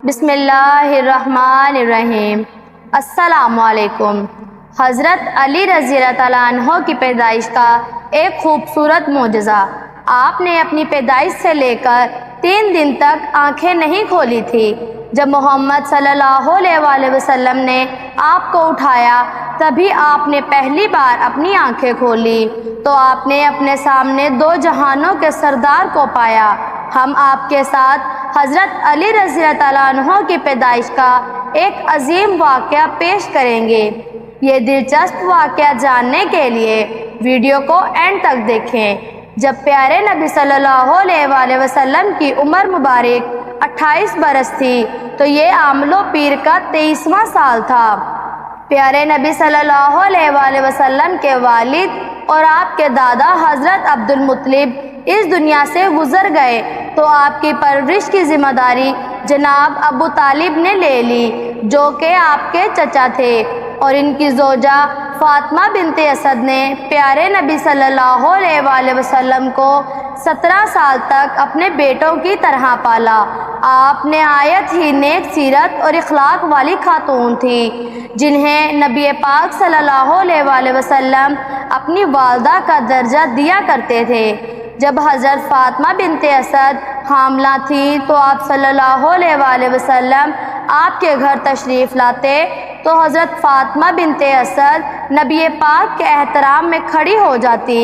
بسم اللہ الرحمن الرحیم۔ السلام علیکم۔ حضرت علی رضی اللہ تعالیٰ عنہ کی پیدائش کا ایک خوبصورت معجزہ۔ آپ نے اپنی پیدائش سے لے کر 3 دن تک آنکھیں نہیں کھولی تھی۔ جب محمد صلی اللہ علیہ وآلہ وسلم نے آپ کو اٹھایا تبھی آپ نے پہلی بار اپنی آنکھیں کھولی تو آپ نے اپنے سامنے 2 جہانوں کے سردار کو پایا۔ ہم آپ کے ساتھ حضرت علی رضی اللہ تعالیٰ عنہ کی پیدائش کا ایک عظیم واقعہ پیش کریں گے۔ یہ دلچسپ واقعہ جاننے کے لیے ویڈیو کو اینڈ تک دیکھیں۔ جب پیارے نبی صلی اللہ علیہ وآلہ وسلم کی عمر مبارک 28 برس تھی تو یہ عامل و پیر کا 23واں سال تھا۔ پیارے نبی صلی اللہ علیہ وآلہ وسلم کے والد اور آپ کے دادا حضرت عبد المطلب اس دنیا سے گزر گئے تو آپ کی پرورش کی ذمہ داری جناب ابو طالب نے لے لی جو کہ آپ کے چچا تھے، اور ان کی زوجہ فاطمہ بنت اسد نے پیارے نبی صلی اللہ علیہ وآلہ وسلم کو 17 سال تک اپنے بیٹوں کی طرح پالا۔ آپ نے آیت ہی نیک سیرت اور اخلاق والی خاتون تھی جنہیں نبی پاک صلی اللہ علیہ وآلہ وسلم اپنی والدہ کا درجہ دیا کرتے تھے۔ جب حضرت فاطمہ بنت اسد حاملہ تھی تو آپ صلی اللہ علیہ وآلہ وسلم آپ کے گھر تشریف لاتے تو حضرت فاطمہ بنت اسد نبی پاک کے احترام میں کھڑی ہو جاتی۔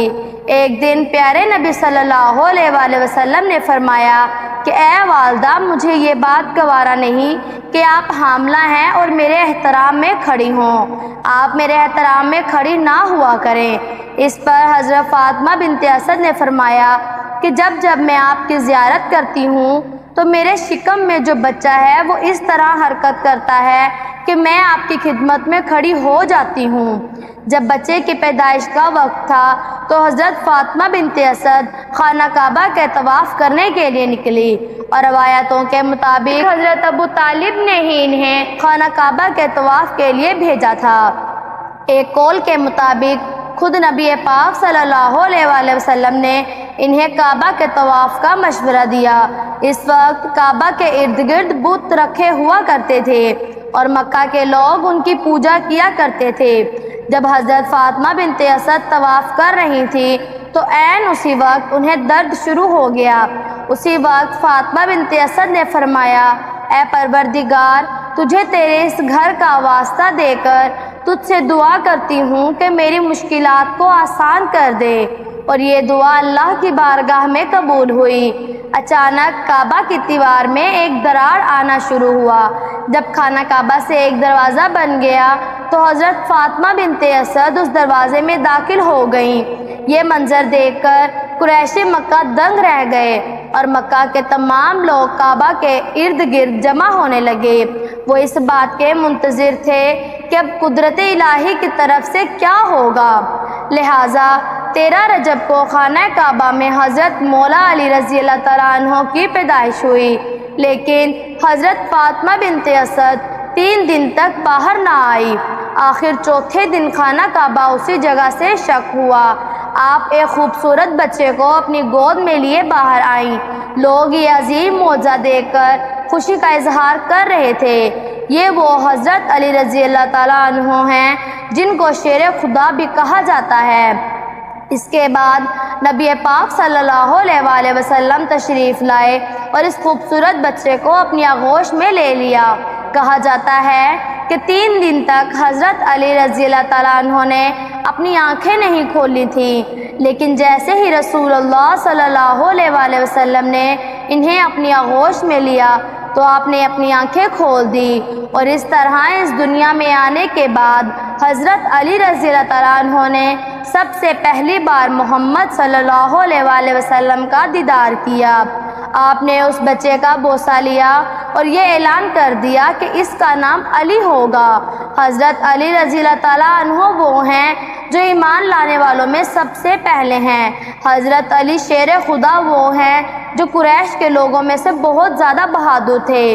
ایک دن پیارے نبی صلی اللہ علیہ وآلہ وسلم نے فرمایا کہ اے والدہ، مجھے یہ بات گوارا نہیں کہ آپ حاملہ ہیں اور میرے احترام میں کھڑی ہوں۔ آپ میرے احترام میں کھڑی نہ ہوا کریں۔ اس پر حضرت فاطمہ بنت اسد نے فرمایا کہ جب جب میں آپ کی زیارت کرتی ہوں تو میرے شکم میں جو بچہ ہے وہ اس طرح حرکت کرتا ہے کہ میں آپ کی خدمت میں کھڑی ہو جاتی ہوں۔ جب بچے کی پیدائش کا وقت تھا تو حضرت فاطمہ بنت اسد خانہ کعبہ کے طواف کرنے کے لیے نکلی، اور روایتوں کے مطابق حضرت ابو طالب نے ہی انہیں خانہ کعبہ کے طواف کے لیے بھیجا تھا۔ ایک قول کے مطابق خود نبی پاک صلی اللہ علیہ وآلہ وسلم نے انہیں کعبہ کے طواف کا مشورہ دیا۔ اس وقت کعبہ کے ارد گرد بت رکھے ہوا کرتے تھے اور مکہ کے لوگ ان کی پوجا کیا کرتے تھے۔ جب حضرت فاطمہ بنت اسد طواف کر رہی تھی تو عین اسی وقت انہیں درد شروع ہو گیا۔ اسی وقت فاطمہ بنت اسد نے فرمایا، اے پروردگار، تجھے تیرے اس گھر کا واسطہ دے کر تجھ سے دعا کرتی ہوں کہ میری مشکلات کو آسان کر دے، اور یہ دعا اللہ کی بارگاہ میں قبول ہوئی۔ اچانک کعبہ کی دیوار میں ایک دراڑ آنا شروع ہوا۔ جب خانہ کعبہ سے ایک دروازہ بن گیا تو حضرت فاطمہ بنت اسد اس دروازے میں داخل ہو گئیں۔ یہ منظر دیکھ کر قریش مکہ دنگ رہ گئے اور مکہ کے تمام لوگ کعبہ کے ارد گرد جمع ہونے لگے۔ وہ اس بات کے منتظر تھے کہ اب قدرت الہی کی طرف سے کیا ہوگا۔ لہٰذا 13 رجب کو خانہ کعبہ میں حضرت مولا علی رضی اللہ تعالیٰ عنہ کی پیدائش ہوئی، لیکن حضرت فاطمہ بنت اسد 3 دن تک باہر نہ آئی۔ آخر چوتھے دن خانہ کعبہ اسی جگہ سے شق ہوا۔ آپ ایک خوبصورت بچے کو اپنی گود میں لیے باہر آئیں۔ لوگ یہ عظیم معجزہ دیکھ کر خوشی کا اظہار کر رہے تھے۔ یہ وہ حضرت علی رضی اللہ تعالیٰ عنہ ہیں جن کو شیر خدا بھی کہا جاتا ہے۔ اس کے بعد نبی پاک صلی اللہ علیہ وآلہ وسلم تشریف لائے اور اس خوبصورت بچے کو اپنی آغوش میں لے لیا۔ کہا جاتا ہے کہ 3 دن تک حضرت علی رضی اللہ تعالیٰ عنہ نے اپنی آنکھیں نہیں کھولی تھیں، لیکن جیسے ہی رسول اللہ صلی اللہ علیہ وآلہ وسلم نے انہیں اپنی آغوش میں لیا تو آپ نے اپنی آنکھیں کھول دی، اور اس طرح اس دنیا میں آنے کے بعد حضرت علی رضی اللہ تعالیٰ عنہ نے سب سے پہلی بار محمد صلی اللہ علیہ وآلہ وسلم کا دیدار کیا۔ آپ نے اس بچے کا بوسہ لیا اور یہ اعلان کر دیا کہ اس کا نام علی ہوگا۔ حضرت علی رضی اللہ تعالیٰ عنہ وہ ہیں جو ایمان لانے والوں میں سب سے پہلے ہیں۔ حضرت علی شیر خدا وہ ہیں جو قریش کے لوگوں میں سے بہت زیادہ بہادر تھے۔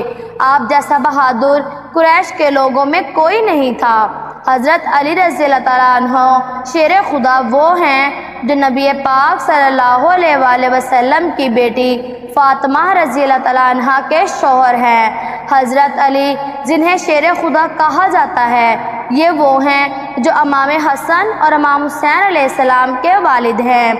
آپ جیسا بہادر قریش کے لوگوں میں کوئی نہیں تھا۔ حضرت علی رضی اللہ تعالیٰ عنہ شیر خدا وہ ہیں جو نبی پاک صلی اللہ علیہ وآلہ وسلم کی بیٹی فاطمہ رضی اللہ تعالیٰ عنہ کے شوہر ہیں۔ حضرت علی جنہیں شیر خدا کہا جاتا ہے یہ وہ ہیں جو امام حسن اور امام حسین علیہ السلام کے والد ہیں۔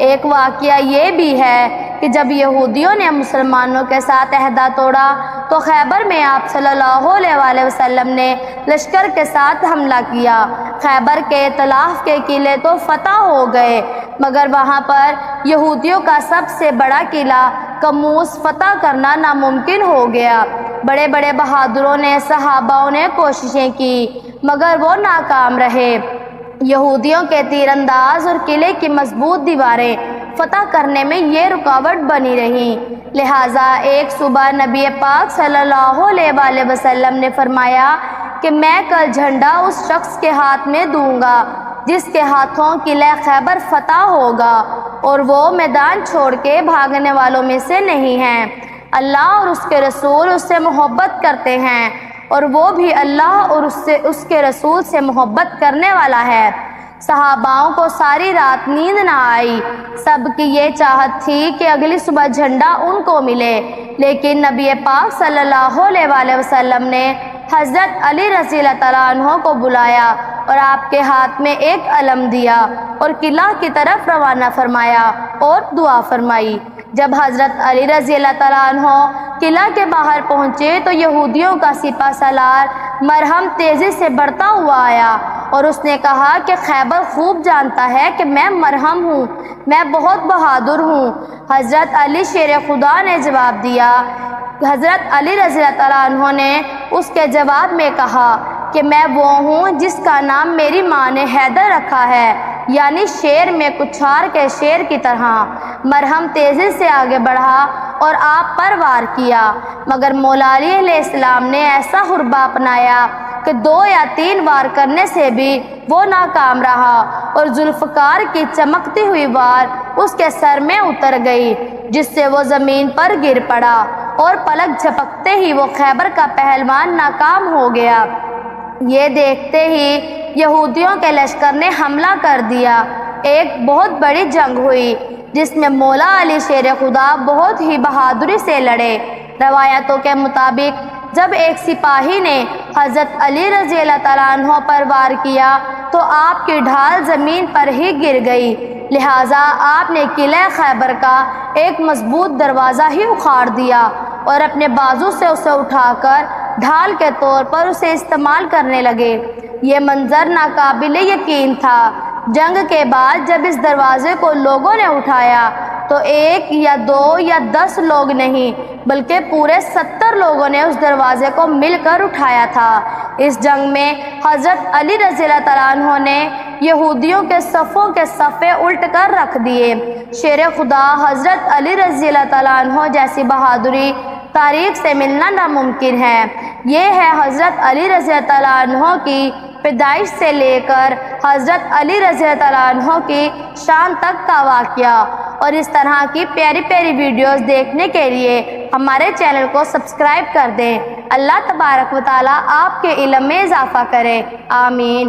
ایک واقعہ یہ بھی ہے کہ جب یہودیوں نے مسلمانوں کے ساتھ عہدہ توڑا تو خیبر میں آپ صلی اللہ علیہ وآلہ وسلم نے لشکر کے ساتھ حملہ کیا۔ خیبر کے طلاف کے قلعے تو فتح ہو گئے مگر وہاں پر یہودیوں کا سب سے بڑا قلعہ کموس فتح کرنا ناممکن ہو گیا۔ بڑے بڑے بہادروں نے صحاباؤں نے کوششیں کی مگر وہ ناکام رہے۔ یہودیوں کے تیر انداز اور قلعے کی مضبوط دیواریں فتح کرنے میں یہ رکاوٹ بنی رہیں۔ لہٰذا ایک صبح نبی پاک صلی اللہ علیہ وآلہ وسلم نے فرمایا کہ میں کل جھنڈا اس شخص کے ہاتھ میں دوں گا جس کے ہاتھوں قلعہ خیبر فتح ہوگا اور وہ میدان چھوڑ کے بھاگنے والوں میں سے نہیں ہیں۔ اللہ اور اس کے رسول اس سے محبت کرتے ہیں اور وہ بھی اللہ اور اس کے رسول سے محبت کرنے والا ہے۔ صحاباؤں کو ساری رات نیند نہ آئی۔ سب کی یہ چاہت تھی کہ اگلی صبح جھنڈا ان کو ملے، لیکن نبی پاک صلی اللہ علیہ وآلہ وسلم نے حضرت علی رضی اللہ تعالیٰ عنہ کو بلایا اور آپ کے ہاتھ میں ایک علم دیا اور قلعہ کی طرف روانہ فرمایا اور دعا فرمائی۔ جب حضرت علی رضی اللہ تعالیٰ عنہ قلعہ کے باہر پہنچے تو یہودیوں کا سپہ سالار مرہم تیزی سے بڑھتا ہوا آیا اور اس نے کہا کہ خیبر خوب جانتا ہے کہ میں مرہم ہوں، میں بہت بہادر ہوں۔ حضرت علی شیر خدا نے جواب دیا۔ حضرت علی رضی اللہ تعالیٰ عنہ نے اس کے جواب میں کہا کہ میں وہ ہوں جس کا نام میری ماں نے حیدر رکھا ہے، یعنی شیر میں کچھار کے شیر کی طرح۔ مرہم تیزی سے آگے بڑھا اور آپ پر وار کیا مگر مولا علی علیہ السلام نے ایسا حربہ اپنایا کہ 2 یا 3 وار کرنے سے بھی وہ ناکام رہا اور ذوالفقار کی چمکتی ہوئی وار اس کے سر میں اتر گئی جس سے وہ زمین پر گر پڑا اور پلک جھپکتے ہی وہ خیبر کا پہلوان ناکام ہو گیا۔ یہ دیکھتے ہی یہودیوں کے لشکر نے حملہ کر دیا۔ ایک بہت بڑی جنگ ہوئی جس میں مولا علی شیر خدا بہت ہی بہادری سے لڑے۔ روایتوں کے مطابق جب ایک سپاہی نے حضرت علی رضی اللہ تعالیٰ عنہ پر وار کیا تو آپ کی ڈھال زمین پر ہی گر گئی، لہٰذا آپ نے قلعہ خیبر کا ایک مضبوط دروازہ ہی اکھاڑ دیا اور اپنے بازو سے اسے اٹھا کر ڈھال کے طور پر اسے استعمال کرنے لگے۔ یہ منظر ناقابل یقین تھا۔ جنگ کے بعد جب اس دروازے کو لوگوں نے اٹھایا تو 1 یا 2 یا 10 لوگ نہیں بلکہ پورے 70 لوگوں نے اس دروازے کو مل کر اٹھایا تھا۔ اس جنگ میں حضرت علی رضی اللہ تعالیٰ عنہ نے یہودیوں کے صفوں کے صفے الٹ کر رکھ دیے۔ شیر خدا حضرت علی رضی اللہ تعالیٰ عنہ جیسی بہادری تاریخ سے ملنا ناممکن ہے۔ یہ ہے حضرت علی رضی اللہ تعالیٰ عنہ کی پیدائش سے لے کر حضرت علی رضی اللہ تعالیٰ عنہ کی شان تک کا واقعہ۔ اور اس طرح کی پیاری پیاری ویڈیوز دیکھنے کے لیے ہمارے چینل کو سبسکرائب کر دیں۔ اللہ تبارک و تعالیٰ آپ کے علم میں اضافہ کرے، آمین۔